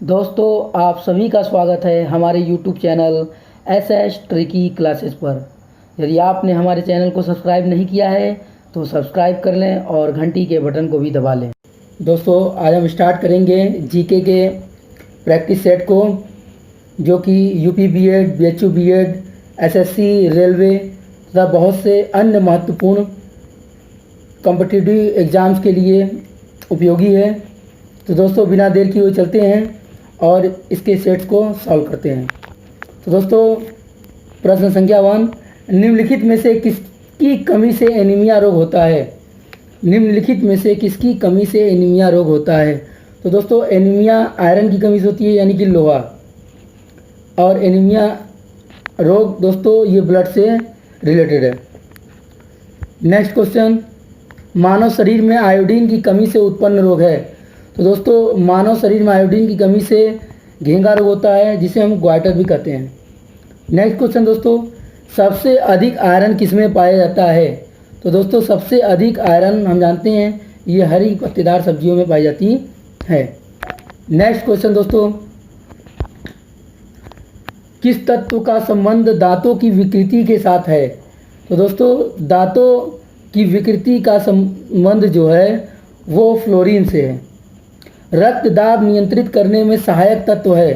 दोस्तों, आप सभी का स्वागत है हमारे YouTube channel SS tricky classes पर। यदि आपने हमारे चैनल को सब्सक्राइब नहीं किया है तो सब्सक्राइब कर लें और घंटी के बटन को भी दबा लें। दोस्तों, आज हम स्टार्ट करेंगे जीके के प्रैक्टिस सेट को, जो कि UP BEd, BHU BEd, SSC, railway तथा बहुत से अन्य महत्वपूर्ण कॉम्पिटिटिव एग्ज़ाम्स के लिए उपयोगी है। तो दोस्तों, बिना देर किए हुए चलते हैं और इसके सेट्स को सॉल्व करते हैं। तो दोस्तों, प्रश्न संख्या 1, निम्नलिखित में से किसकी कमी से एनीमिया रोग होता है? निम्नलिखित में से किसकी कमी से एनीमिया रोग होता है? तो दोस्तों, एनीमिया आयरन की कमी से होती है, यानी कि लोहा। और एनीमिया रोग दोस्तों ये ब्लड से रिलेटेड है। नेक्स्ट क्वेश्चन, मानव शरीर में आयोडीन की कमी से उत्पन्न रोग है। तो दोस्तों, मानव शरीर में आयोडीन की कमी से घेंघा रोग होता है, जिसे हम ग्वाइटर भी कहते हैं। नेक्स्ट क्वेश्चन दोस्तों, सबसे अधिक आयरन किसमें पाया जाता है? तो दोस्तों, सबसे अधिक आयरन हम जानते हैं ये हरी पत्तेदार सब्जियों में पाई जाती है। नेक्स्ट क्वेश्चन दोस्तों, किस तत्व का संबंध दांतों की विकृति के साथ है? तो दोस्तों, दांतों की विकृति का संबंध जो है वो फ्लोरीन से है। रक्त दाब नियंत्रित करने में सहायक तत्व है।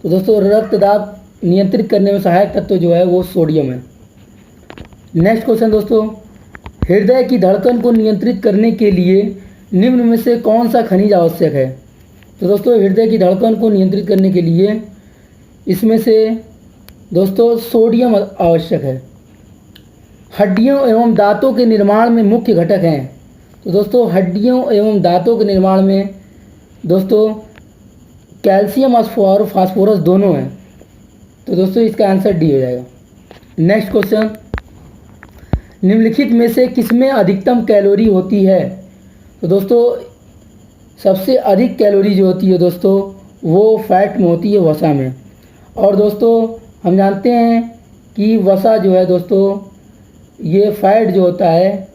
तो दोस्तों, रक्त दाब नियंत्रित करने में सहायक तत्व जो है वो सोडियम है। नेक्स्ट क्वेश्चन दोस्तों, हृदय की धड़कन को नियंत्रित करने के लिए निम्न में से कौन सा खनिज आवश्यक है? तो दोस्तों, हृदय की धड़कन को नियंत्रित करने के लिए इसमें से दोस्तों सोडियम आवश्यक है। हड्डियों एवं दांतों के निर्माण में मुख्य घटक हैं। तो दोस्तों, हड्डियों एवं दांतों के निर्माण में दोस्तों कैल्शियम और फास्फोरस दोनों हैं। तो दोस्तों, इसका आंसर डी हो जाएगा। नेक्स्ट क्वेश्चन, निम्नलिखित में से किसमें अधिकतम कैलोरी होती है? तो दोस्तों, सबसे अधिक कैलोरी जो होती है दोस्तों वो फैट में होती है, वसा में। और दोस्तों, हम जानते हैं कि वसा जो है दोस्तों, ये फैट जो होता है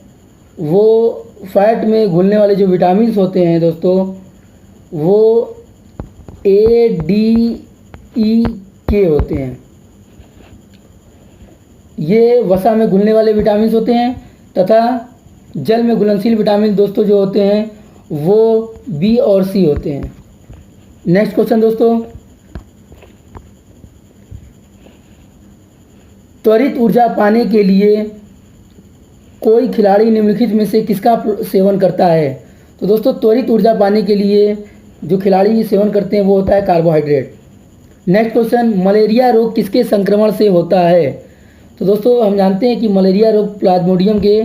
वो फैट में घुलने वाले जो विटामिन होते हैं दोस्तों वो ADEK होते हैं। ये वसा में घुलने वाले विटामिन होते हैं तथा जल में घुलनशील विटामिन दोस्तों जो होते हैं वो B और C होते हैं। नेक्स्ट क्वेश्चन दोस्तों, त्वरित ऊर्जा पाने के लिए कोई खिलाड़ी निम्नलिखित में से किसका सेवन करता है? तो दोस्तों, त्वरित ऊर्जा पाने के लिए जो खिलाड़ी सेवन करते हैं वो होता है कार्बोहाइड्रेट। नेक्स्ट क्वेश्चन, मलेरिया रोग किसके संक्रमण से होता है? तो दोस्तों, हम जानते हैं कि मलेरिया रोग प्लाज्मोडियम के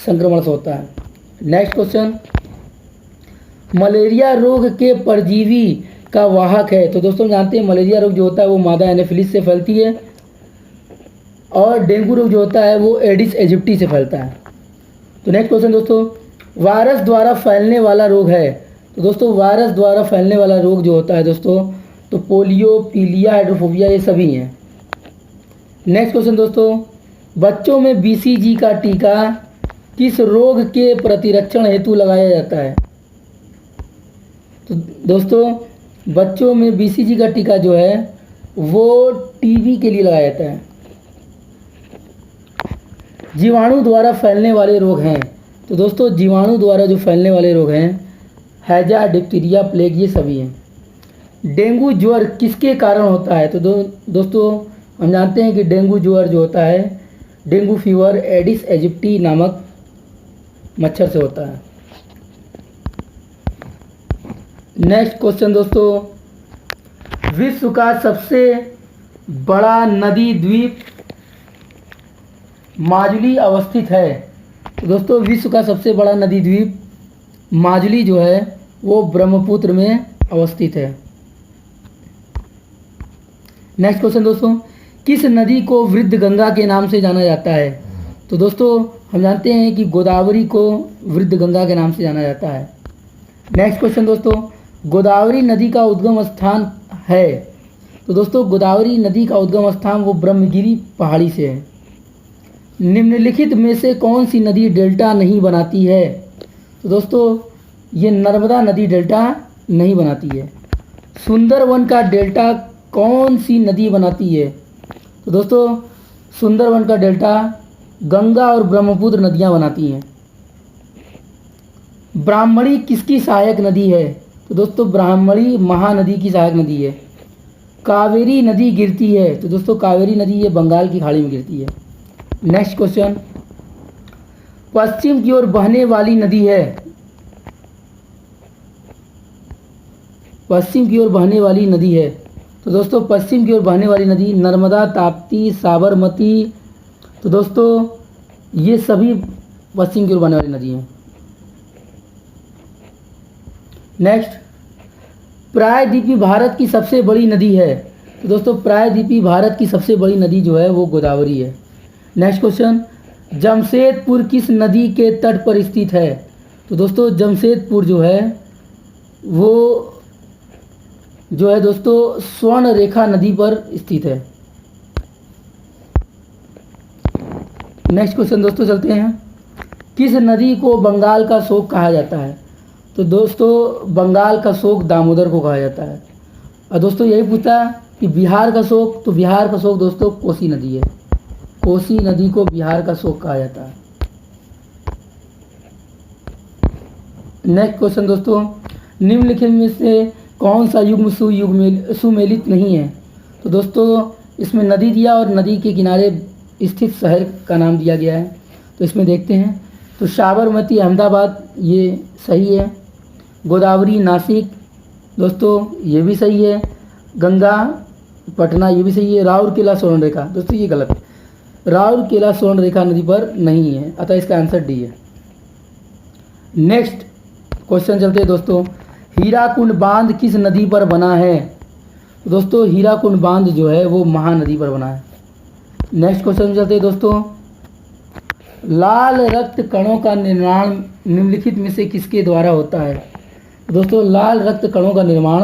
संक्रमण से होता है। नेक्स्ट क्वेश्चन, मलेरिया रोग के परजीवी का वाहक है। तो दोस्तों, हम जानते हैं मलेरिया रोग जो होता है वो मादा एनोफिलिस से फैलती है और डेंगू रोग जो होता है वो एडिस एजिप्टी से फैलता है। तो नेक्स्ट क्वेश्चन दोस्तों, वायरस द्वारा फैलने वाला रोग है। तो दोस्तों, वायरस द्वारा फैलने वाला रोग जो होता है दोस्तों तो पोलियो, पीलिया, हाइड्रोफोबिया ये सभी हैं। नेक्स्ट क्वेश्चन दोस्तों, बच्चों में BCG का टीका किस रोग के प्रतिरक्षण हेतु लगाया जाता है? तो दोस्तों, बच्चों में BCG का टीका जो है वो TB के लिए लगाया जाता है। जीवाणु द्वारा फैलने वाले रोग हैं। तो दोस्तों, जीवाणु द्वारा जो फैलने वाले रोग हैं हैजा, डिप्थीरिया, प्लेग ये सभी हैं। डेंगू ज्वर किसके कारण होता है? तो दोस्तों, हम जानते हैं कि डेंगू ज्वर जो होता है डेंगू फीवर एडिस एजिप्टी नामक मच्छर से होता है। नेक्स्ट क्वेश्चन दोस्तों, विश्व का सबसे बड़ा नदी द्वीप माजुली अवस्थित है। तो दोस्तों, विश्व का सबसे बड़ा नदी द्वीप माजुली जो है वो ब्रह्मपुत्र में अवस्थित है। नेक्स्ट क्वेश्चन दोस्तों, किस नदी को वृद्ध गंगा के नाम से जाना जाता है? तो दोस्तों, हम जानते हैं कि गोदावरी को वृद्ध गंगा के नाम से जाना जाता है। नेक्स्ट क्वेश्चन दोस्तों, गोदावरी नदी का उद्गम स्थान है। तो दोस्तों, गोदावरी नदी का उद्गम स्थान वो ब्रह्मगिरी पहाड़ी से है। निम्नलिखित में से कौन सी नदी डेल्टा नहीं बनाती है? तो दोस्तों, ये नर्मदा नदी डेल्टा नहीं बनाती है। सुंदरवन का डेल्टा कौन सी नदी बनाती है? तो दोस्तों सुंदरवन का डेल्टा गंगा और ब्रह्मपुत्र नदियां बनाती हैं। ब्राह्मणी किसकी सहायक नदी है? तो दोस्तों ब्राह्मणी महानदी की सहायक नदी है। कावेरी नदी गिरती है? तो दोस्तों कावेरी नदी ये बंगाल की खाड़ी में गिरती है। नेक्स्ट क्वेश्चन, पश्चिम की ओर बहने वाली नदी है? पश्चिम की ओर बहने वाली नदी है? तो दोस्तों पश्चिम की ओर बहने वाली नदी नर्मदा, ताप्ती, साबरमती। तो दोस्तों ये सभी पश्चिम की ओर बहने वाली नदी हैं। नेक्स्ट, प्रायद्वीपी भारत की सबसे बड़ी नदी है? तो दोस्तों प्रायद्वीपी भारत की सबसे बड़ी नदी जो है वो गोदावरी है। नेक्स्ट क्वेश्चन, जमशेदपुर किस नदी के तट पर स्थित है? तो दोस्तों जमशेदपुर जो है वो दोस्तों स्वर्ण रेखा नदी पर स्थित है। नेक्स्ट क्वेश्चन दोस्तों चलते हैं, किस नदी को बंगाल का शोक कहा जाता है? तो दोस्तों बंगाल का शोक दामोदर को कहा जाता है। और दोस्तों यही पूछा कि बिहार का शोक, तो बिहार का शोक दोस्तों कोसी नदी है। कोसी नदी को बिहार का शोक कहा जाता है। नेक्स्ट क्वेश्चन दोस्तों, निम्नलिखित में से कौन सा युग्म सुमेलित नहीं है? तो दोस्तों इसमें नदी दिया और नदी के किनारे स्थित शहर का नाम दिया गया है। तो इसमें देखते हैं, तो साबरमती अहमदाबाद ये सही है। गोदावरी नासिक दोस्तों ये भी सही है। गंगा पटना ये भी सही है। राउरकेला स्वर्ण रेखा दोस्तों ये गलत है। राउरकेला स्वर्ण रेखा नदी पर नहीं है, अतः इसका आंसर डी है। नेक्स्ट क्वेश्चन चलते हैं दोस्तों, हीराकुंड बांध किस नदी पर बना है? तो दोस्तों हीराकुंड बांध जो है वो महानदी पर बना है। नेक्स्ट क्वेश्चन चलते हैं दोस्तों, लाल रक्त कणों का निर्माण निम्नलिखित में से किसके द्वारा होता है? दोस्तों लाल रक्त कणों का निर्माण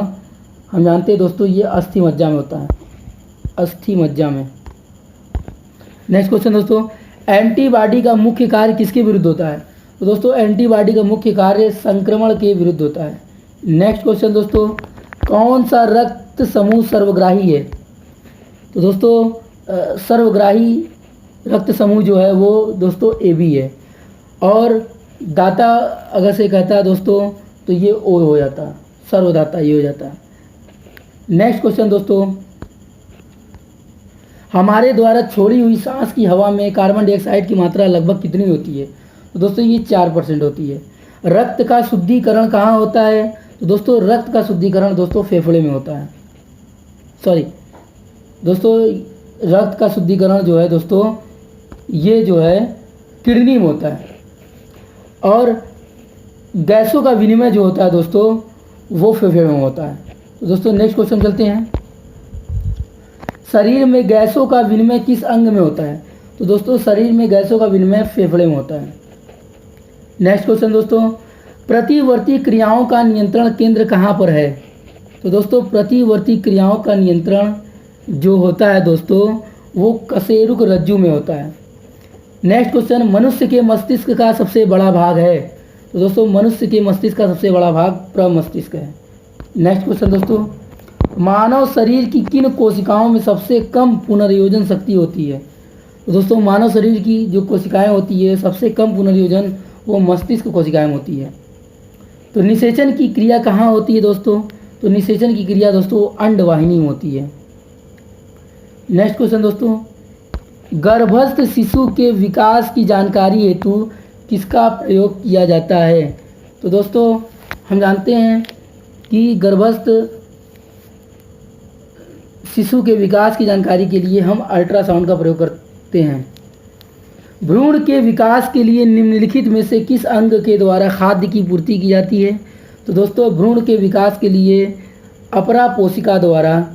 हम जानते हैं दोस्तों ये अस्थि मज्जा में होता है, अस्थि मज्जा में। नेक्स्ट क्वेश्चन दोस्तों, एंटीबॉडी का मुख्य कार्य किसके विरुद्ध होता है? तो दोस्तों एंटीबॉडी का मुख्य कार्य संक्रमण के विरुद्ध होता है। नेक्स्ट क्वेश्चन दोस्तों, कौन सा रक्त समूह सर्वग्राही है? तो दोस्तों सर्वग्राही रक्त समूह जो है वो दोस्तों ए बी है। और दाता अगर से कहता है दोस्तों तो ये ओ हो जाता है, सर्वदाता ये हो जाता है। नेक्स्ट क्वेश्चन दोस्तों, हमारे द्वारा छोड़ी हुई सांस की हवा में कार्बन डाइऑक्साइड की मात्रा लगभग कितनी होती है? तो दोस्तों ये 4% होती है। रक्त का शुद्धिकरण कहाँ होता है? तो दोस्तों रक्त का शुद्धिकरण दोस्तों फेफड़े में होता है। सॉरी दोस्तों, रक्त का शुद्धिकरण जो है दोस्तों ये जो है किडनी में होता है। और गैसों का विनिमय जो होता है दोस्तों वो फेफड़े में होता है। तो दोस्तों नेक्स्ट क्वेश्चन चलते हैं, शरीर में गैसों का विनिमय किस अंग में होता है? तो दोस्तों शरीर में गैसों का विनिमय फेफड़े में होता है। नेक्स्ट क्वेश्चन दोस्तों, प्रतिवर्ती क्रियाओं का नियंत्रण केंद्र कहाँ पर है? तो दोस्तों प्रतिवर्ती क्रियाओं का नियंत्रण जो होता है दोस्तों वो कशेरुक रज्जु में होता है। नेक्स्ट क्वेश्चन, मनुष्य के मस्तिष्क का सबसे बड़ा भाग है? तो दोस्तों मनुष्य के मस्तिष्क का सबसे बड़ा भाग प्रमस्तिष्क है। नेक्स्ट क्वेश्चन दोस्तों, मानव शरीर की किन कोशिकाओं में सबसे कम पुनर्योजन शक्ति होती है? तो दोस्तों मानव शरीर की जो कोशिकाएं होती है सबसे कम पुनर्योजन वो मस्तिष्क कोशिकाएं होती है। तो निषेचन की क्रिया कहाँ होती है दोस्तों? तो निषेचन की क्रिया दोस्तों अंडवाहिनी में होती है। नेक्स्ट क्वेश्चन दोस्तों, गर्भस्थ शिशु के विकास की जानकारी हेतु किसका प्रयोग किया जाता है? तो दोस्तों हम जानते हैं कि गर्भस्थ शिशु के विकास की जानकारी के लिए हम अल्ट्रासाउंड का प्रयोग करते हैं। भ्रूण के विकास के लिए निम्नलिखित में से किस अंग के द्वारा खाद्य की पूर्ति की जाती है? तो दोस्तों भ्रूण के विकास के लिए अपरा कोशिका द्वारा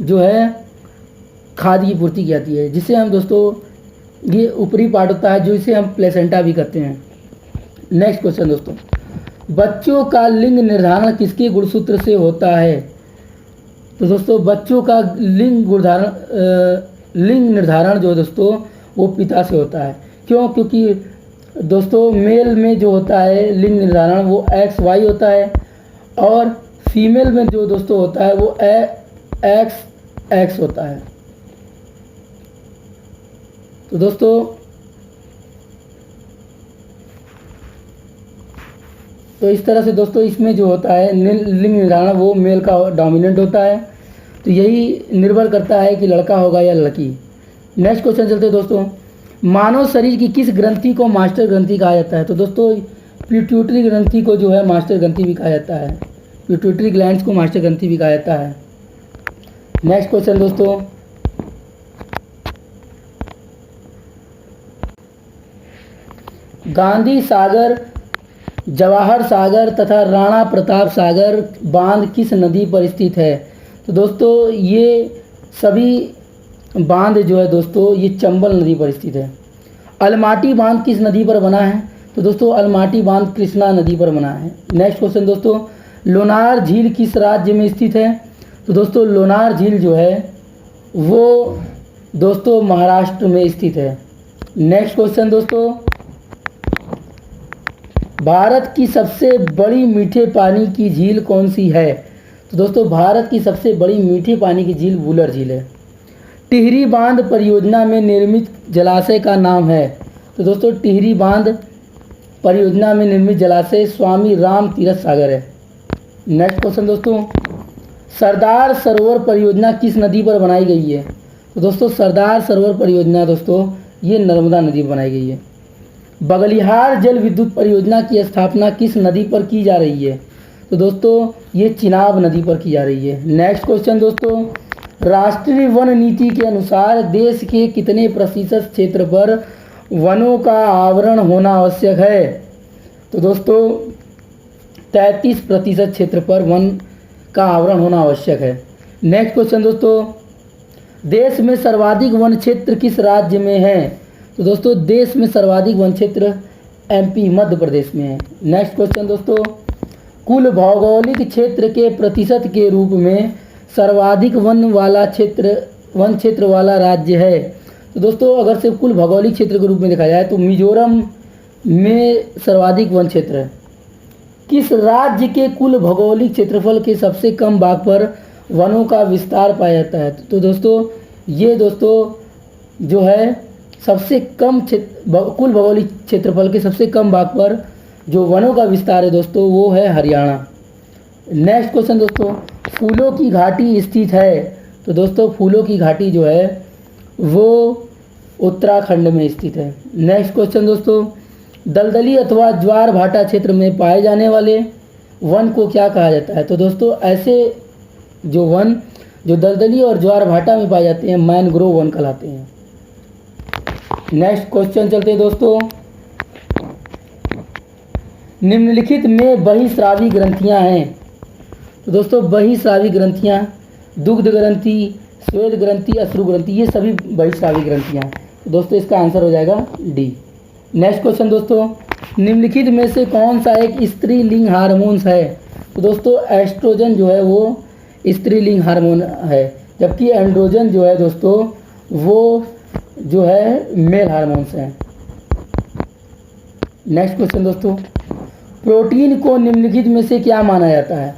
जो है खाद्य की पूर्ति की जाती है, जिसे हम दोस्तों ये ऊपरी पार्ट होता है जो इसे हम प्लेसेंटा भी कहते हैं। नेक्स्ट क्वेश्चन दोस्तों, बच्चों का लिंग निर्धारण किसके गुणसूत्र से होता है? तो दोस्तों बच्चों का लिंग निर्धारण जो दोस्तों वो पिता से होता है। क्यों? क्योंकि दोस्तों मेल में जो होता है लिंग निर्धारण वो XY होता है और फीमेल में जो दोस्तों होता है वो एक्स होता है। तो दोस्तों तो इस तरह से दोस्तों इसमें जो होता है लिंग निर्धारण वो मेल का डोमिनेंट होता है। तो यही निर्भर करता है कि लड़का होगा या लड़की। नेक्स्ट क्वेश्चन चलते हैं दोस्तों, मानव शरीर की किस ग्रंथि को मास्टर ग्रंथि कहा जाता है? तो दोस्तों पिट्यूटरी ग्रंथि को जो है मास्टर ग्रंथि भी कहा जाता है। पिट्यूटरी ग्लैंड्स को मास्टर ग्रंथि भी कहा जाता है। नेक्स्ट क्वेश्चन दोस्तों, गांधी सागर, जवाहर सागर तथा राणा प्रताप सागर बांध किस नदी पर स्थित है? तो दोस्तों ये सभी बांध जो है दोस्तों ये चंबल नदी पर स्थित है। अलमाटी बांध किस नदी पर बना है? तो दोस्तों अलमाटी बांध कृष्णा नदी पर बना है। नेक्स्ट क्वेश्चन दोस्तों, लोनार झील किस राज्य में स्थित है? तो दोस्तों लोनार झील जो है वो दोस्तों महाराष्ट्र में स्थित है। नेक्स्ट क्वेश्चन दोस्तों, भारत की सबसे बड़ी मीठे पानी की झील कौन सी है? तो दोस्तों भारत की सबसे बड़ी मीठे पानी की झील वुलर झील है। टिहरी बांध परियोजना में निर्मित जलाशय का नाम है? तो दोस्तों टिहरी बांध परियोजना में निर्मित जलाशय स्वामी राम तीरथ सागर है। नेक्स्ट क्वेश्चन दोस्तों, सरदार सरोवर परियोजना किस नदी पर बनाई गई है? तो दोस्तों सरदार सरोवर परियोजना दोस्तों ये नर्मदा नदी पर बनाई गई है। बगलिहार जल विद्युत परियोजना की स्थापना किस नदी पर की जा रही है? तो दोस्तों ये चिनाब नदी पर की जा रही है। नेक्स्ट क्वेश्चन दोस्तों, राष्ट्रीय वन नीति के अनुसार देश के कितने प्रतिशत क्षेत्र पर वनों का आवरण होना आवश्यक है? तो दोस्तों 33% क्षेत्र पर वन का आवरण होना आवश्यक है। नेक्स्ट क्वेश्चन दोस्तों, देश में सर्वाधिक वन क्षेत्र किस राज्य में है? तो दोस्तों देश में सर्वाधिक वन क्षेत्र एमपी मध्य प्रदेश में है। नेक्स्ट क्वेश्चन दोस्तों, कुल भौगोलिक क्षेत्र के प्रतिशत के रूप में सर्वाधिक वन क्षेत्र वाला राज्य है? तो दोस्तों अगर से कुल भौगोलिक क्षेत्र के रूप में देखा जाए तो मिजोरम में सर्वाधिक वन क्षेत्र है। किस राज्य के कुल भौगोलिक क्षेत्रफल के सबसे कम भाग पर वनों का विस्तार पाया जाता है? तो दोस्तों ये दोस्तों जो है सबसे कम कुल भौगोलिक क्षेत्रफल के सबसे कम भाग पर जो वनों का विस्तार है दोस्तों वो है हरियाणा। नेक्स्ट क्वेश्चन दोस्तों, फूलों की घाटी स्थित है? तो दोस्तों फूलों की घाटी जो है वो उत्तराखंड में स्थित है। नेक्स्ट क्वेश्चन दोस्तों, दलदली अथवा ज्वार भाटा क्षेत्र में पाए जाने वाले वन को क्या कहा जाता है? तो दोस्तों ऐसे जो वन जो दलदली और ज्वार भाटा में पाए जाते हैं मैनग्रोव वन कहलाते हैं। नेक्स्ट क्वेश्चन चलते हैं दोस्तों, निम्नलिखित में बहिस्रावी ग्रंथियां हैं? तो दोस्तों बहिस्रावी ग्रंथियां दुग्ध ग्रंथि, श्वेत ग्रंथि, अश्रु ग्रंथि ये सभी बहिस्रावी ग्रंथियां। तो दोस्तों इसका आंसर हो जाएगा डी। नेक्स्ट क्वेश्चन दोस्तों, निम्नलिखित में से कौन सा एक स्त्रीलिंग हार्मोन्स है? तो दोस्तों एस्ट्रोजन जो है वो स्त्रीलिंग हार्मोन है, जबकि एंड्रोजन जो है दोस्तों वो जो है मेल हार्मोन्स हैं। नेक्स्ट क्वेश्चन दोस्तों, प्रोटीन को निम्नलिखित में से क्या माना जाता है?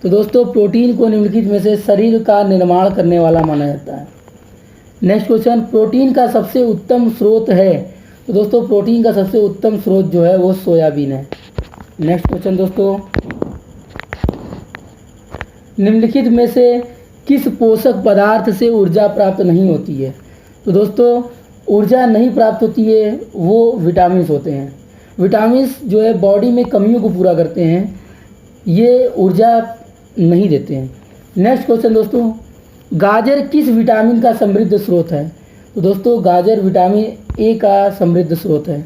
तो दोस्तों प्रोटीन को निम्नलिखित में से शरीर का निर्माण करने वाला माना जाता है। नेक्स्ट क्वेश्चन, प्रोटीन का सबसे उत्तम स्रोत है? तो दोस्तों प्रोटीन का सबसे उत्तम स्रोत जो है वो सोयाबीन है। नेक्स्ट क्वेश्चन दोस्तों, निम्नलिखित में से किस पोषक पदार्थ से ऊर्जा प्राप्त नहीं होती है? तो दोस्तों ऊर्जा नहीं प्राप्त होती है वो विटामिन्स होते हैं। विटामिन्स जो है बॉडी में कमियों को पूरा करते हैं, ये ऊर्जा नहीं देते हैं। नेक्स्ट क्वेश्चन दोस्तों, गाजर किस विटामिन का समृद्ध स्रोत है? तो दोस्तों गाजर विटामिन ए का समृद्ध स्रोत है।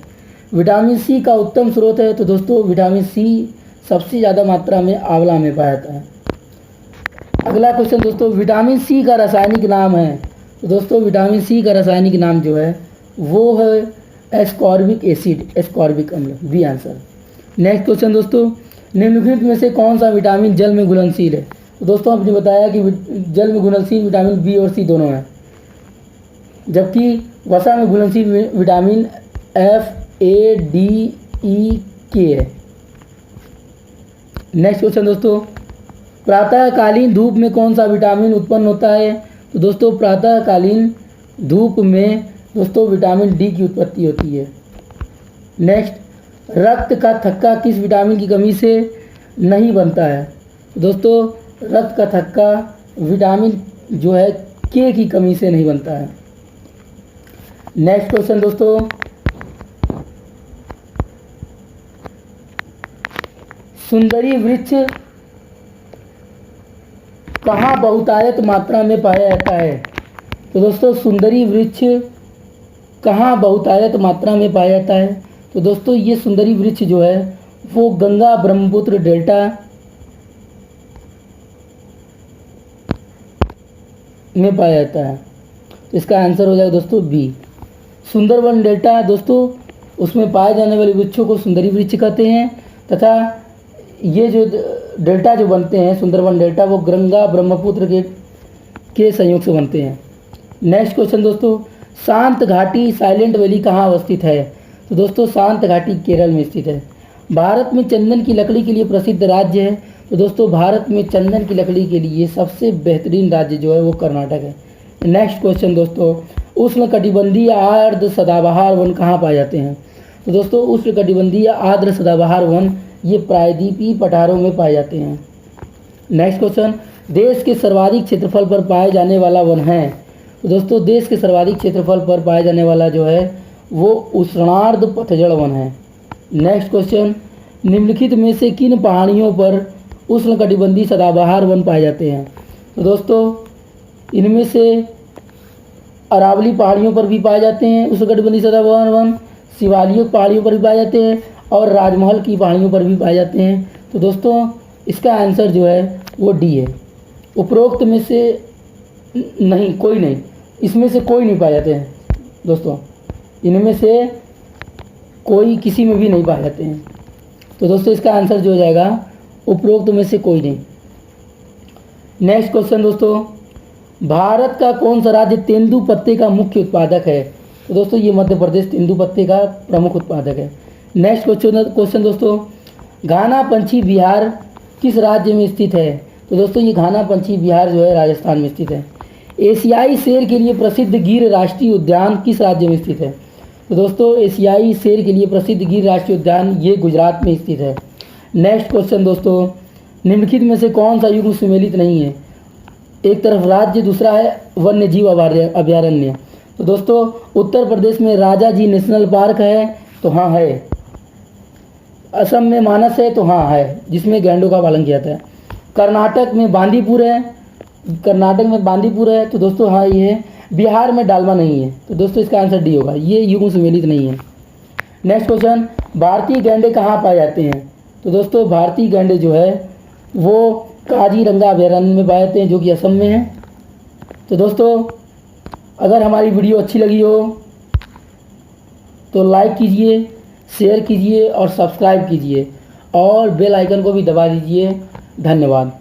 विटामिन सी का उत्तम स्रोत है? तो दोस्तों विटामिन सी सबसे ज़्यादा मात्रा में आंवला में पाया जाता है। अगला क्वेश्चन दोस्तों, विटामिन सी का रासायनिक नाम है? तो दोस्तों विटामिन सी का रासायनिक नाम जो है वो है एस्कॉर्बिक एसिड, एस्कॉर्बिक अम्ल, बी आंसर। नेक्स्ट क्वेश्चन दोस्तों, निम्नलिखित में से कौन सा विटामिन जल में घुलनशील है? तो दोस्तों आपने बताया कि जल में घुलनशील विटामिन बी और सी दोनों हैं, जबकि वसा में घुलनशील विटामिन एफ, ए, डी, ई, के है। नेक्स्ट क्वेश्चन दोस्तों, प्रातःकालीन धूप में कौन सा विटामिन उत्पन्न होता है? तो दोस्तों प्रातःकालीन धूप में दोस्तों विटामिन डी की उत्पत्ति होती है। नेक्स्ट, रक्त का थक्का किस विटामिन की कमी से नहीं बनता है? तो दोस्तों रक्त का थक्का विटामिन जो है के की कमी से नहीं बनता है। नेक्स्ट क्वेश्चन दोस्तों, सुंदरी वृक्ष कहाँ बहुतायत मात्रा में पाया जाता है? तो दोस्तों सुंदरी वृक्ष कहाँ बहुतायत मात्रा में पाया जाता है? तो दोस्तों ये सुंदरी वृक्ष जो है वो गंगा ब्रह्मपुत्र डेल्टा में पाया जाता है। तो इसका आंसर हो जाएगा दोस्तों बी। सुंदरवन डेल्टा दोस्तों उसमें पाए जाने वाले वृक्षों को सुंदरी वृक्ष कहते हैं, तथा ये जो डेल्टा जो बनते हैं सुंदरवन डेल्टा वो गंगा ब्रह्मपुत्र के संयोग से बनते हैं। नेक्स्ट क्वेश्चन दोस्तों, शांत घाटी साइलेंट वैली कहाँ अवस्थित है? तो दोस्तों शांत घाटी केरल में स्थित है। भारत में चंदन की लकड़ी के लिए प्रसिद्ध राज्य है? तो दोस्तों भारत में चंदन की लकड़ी के लिए सबसे बेहतरीन राज्य जो है वो कर्नाटक है। नेक्स्ट क्वेश्चन दोस्तों, उष्णकटिबंधीय आर्द्र सदाबहार वन कहाँ पाए जाते हैं? तो दोस्तों उष्णकटिबंधीय आर्द्र सदाबहार वन ये प्रायद्वीपीय पठारों में पाए जाते हैं। नेक्स्ट क्वेश्चन, देश के सर्वाधिक क्षेत्रफल पर पाए जाने वाला वन है? तो दोस्तों देश के सर्वाधिक क्षेत्रफल पर पाए जाने वाला जो है वो उष्णार्ध पतझड़ वन है। नेक्स्ट क्वेश्चन, निम्नलिखित में से किन पहाड़ियों पर उष्णकटिबंधीय सदाबहार वन पाए जाते हैं? तो दोस्तों इनमें से अरावली पहाड़ियों पर भी पाए जाते हैं उष्णकटिबंधीय सदाबहार वन, शिवालिक पहाड़ियों पर भी पाए जाते हैं और राजमहल की पहाड़ियों पर भी पाए जाते हैं। तो दोस्तों इसका आंसर जो है वो डी है। उपरोक्त में से नहीं, कोई नहीं, इसमें से कोई नहीं पाए जाते हैं दोस्तों, इनमें से कोई किसी में भी नहीं पाए जाते हैं। तो दोस्तों इसका आंसर जो हो जाएगा उपरोक्त में से कोई नहीं। नेक्स्ट क्वेश्चन दोस्तों, भारत का कौन सा राज्य तेंदू पत्ते का मुख्य उत्पादक है? तो दोस्तों ये मध्य प्रदेश तेंदू पत्ते का प्रमुख उत्पादक है। नेक्स्ट क्वेश्चन दोस्तों, घाना पंछी विहार किस राज्य में स्थित है? तो दोस्तों ये घाना पंछी विहार जो है राजस्थान में स्थित है। एशियाई शेर के लिए प्रसिद्ध गिर राष्ट्रीय उद्यान किस राज्य में स्थित है? तो दोस्तों एशियाई शेर के लिए प्रसिद्ध गिर राष्ट्रीय उद्यान ये गुजरात में स्थित है। नेक्स्ट क्वेश्चन दोस्तों, निम्नलिखित में से कौन सा युग्म सुमेलित नहीं है? एक तरफ राज्य, दूसरा है वन्य जीव अभयारण्य। तो दोस्तों उत्तर प्रदेश में राजाजी नेशनल पार्क है, तो हाँ है। असम में मानस है, तो हाँ है, जिसमें गैंडों का पालन किया जाता है। कर्नाटक में बांदीपुर है, तो दोस्तों हाँ ये है। बिहार में डालमा नहीं है, तो दोस्तों इसका आंसर डी होगा, ये युग्म सुमेलित नहीं है। नेक्स्ट क्वेश्चन, भारतीय गैंडे कहाँ पाए जाते हैं? तो दोस्तों भारतीय गैंडे जो है वो काजीरंगा अभयारण्य में पाए जाते हैं जो कि असम में है। तो दोस्तों अगर हमारी वीडियो अच्छी लगी हो तो लाइक कीजिए, शेयर कीजिए और सब्सक्राइब कीजिए और बेल आइकन को भी दबा दीजिए। धन्यवाद।